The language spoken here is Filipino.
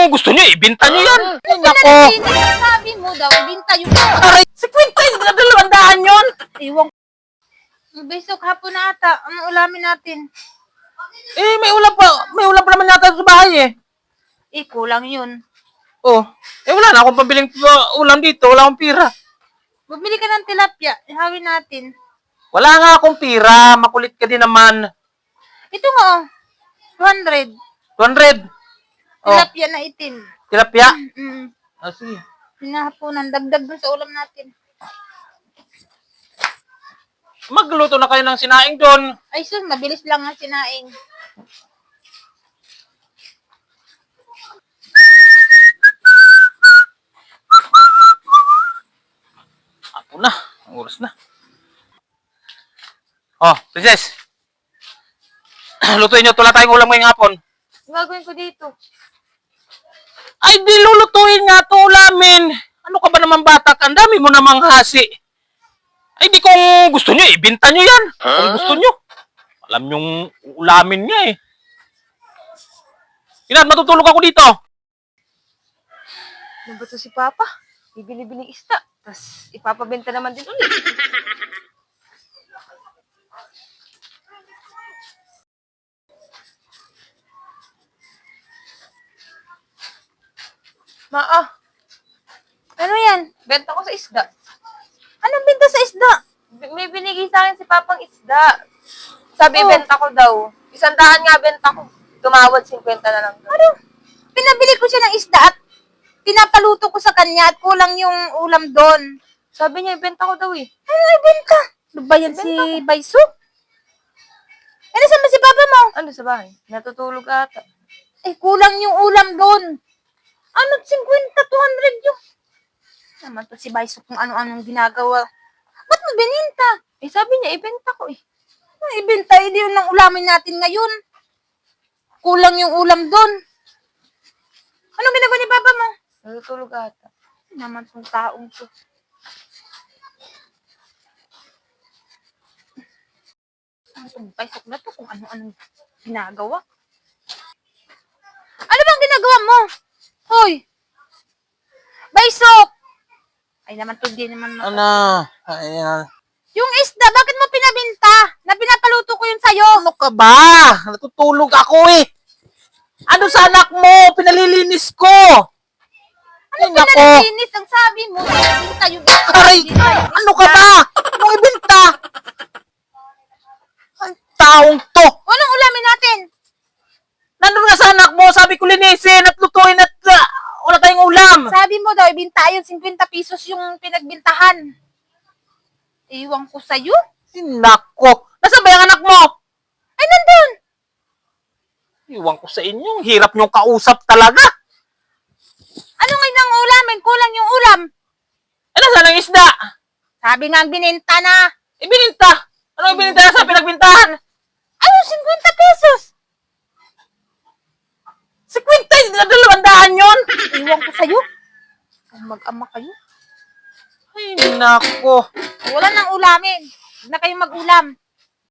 gusto nyo, ibenta nyo yan. Ay, nako. Pinanalinis, sabi mo daw, ibenta yun. Aray, si Quinta, hindi na 200 yun. Iwan ko. Besok hapon na ata. Anong ulamin natin? Eh, may ulam pa. May ulam pa naman yata sa bahay eh. Kulang yun. Oh, eh wala na akong pabiling ulam dito. Wala akong pira. Bumili ka ng tilapia. Ihawin natin. Wala nga akong pira. Makulit ka din naman. Ito nga oh. 200. 200. Oh, Tilapia na itim. tilapia. Mm. Ah, sige. Hinahaponan. Dagdag dun sa ulam natin. Magluto na kayo ng sinaing doon. Ay sus, mabilis lang ang sinaing. Apo na. Ang oras na. Oh, princess. Lutuin nyo. Tula tayong ulam ngayong hapon. Gagawin ko dito. Ay, di lulutuin nga to ulamin. Ano ka ba naman bata? Ang dami mo namang hasi. Ay, di kung gusto nyo, ibenta nyo yan. Kung gusto nyo. Alam nyong ulamin niya eh. Inad, matutulog ako dito. Ano ba to si Papa? Bibili-biling isda. Tapos ipapabenta naman din ulit. Ano yan? Benta ko sa isda. Anong benta sa isda? May binigay sa akin si Papang isda. Sabi, Oh. benta ko daw. 100 nga benta ko. Tumawad, 50 na lang. Ano? Pinabili ko siya ng isda at pinapaluto ko sa kanya at kulang yung ulam doon. Sabi niya, ibenta ko daw eh. Ano ibenta? Ano ba yan si Baiso? Ano saan ba si Papa mo? Ano sa bahay? Natutulog ata. Kulang yung ulam doon. Ano, 50, 200 yung... Naman to si Baiso kung ano-anong ginagawa. Ba't mo bininta? Sabi niya, ibenta ko eh. Ano ibenta? Hindi yun ang ulamin natin ngayon. Kulang yung ulam doon. Anong ginagawa ni Papa mo? Natutulog ata. Naman tong taong to. Ano tong Baiso na to kung ano-anong ginagawa? Ano bang ginagawa mo? Hoy! Baisok! Ay naman to, di naman Ano? Ayan. Yung isda, bakit mo pinabinta? Na pinapaluto ko yun sa'yo. Ano ka ba? Natutulog ako eh. Ano sa anak mo? Pinalilinis ko. Ano Ay, nako. pinalilinis? Ang sabi mo, ibinta yung isda. Aray! ibinta yung Ano isda. ka ba? Anong ibenta? Ang taong to. Anong ulamin natin? Nandun nga sa anak mo, sabi ko linisin at lutuin at wala tayong ulam. Sabi mo daw, ibinta yun, 50 pesos yung pinagbintahan. Iwan ko sa'yo. Nako. Nasaan ba yung anak mo? Ay, nandun. Iwan ko sa inyo. Hirap niyong kausap talaga. Ano ngayon ang ulamin? Kulang yung ulam. Eh, nasaan ang isda? Sabi nga, bininta na. Ibininta. Ano ibininta na sa pinagbintahan? Ano, 50 pesos? Si Quinta, hindi na 200 yun. Iwan ko sa'yo. Mag-ama kayo. Ay, nako. Wala nang ulamin. Huwag na kayong mag-ulam.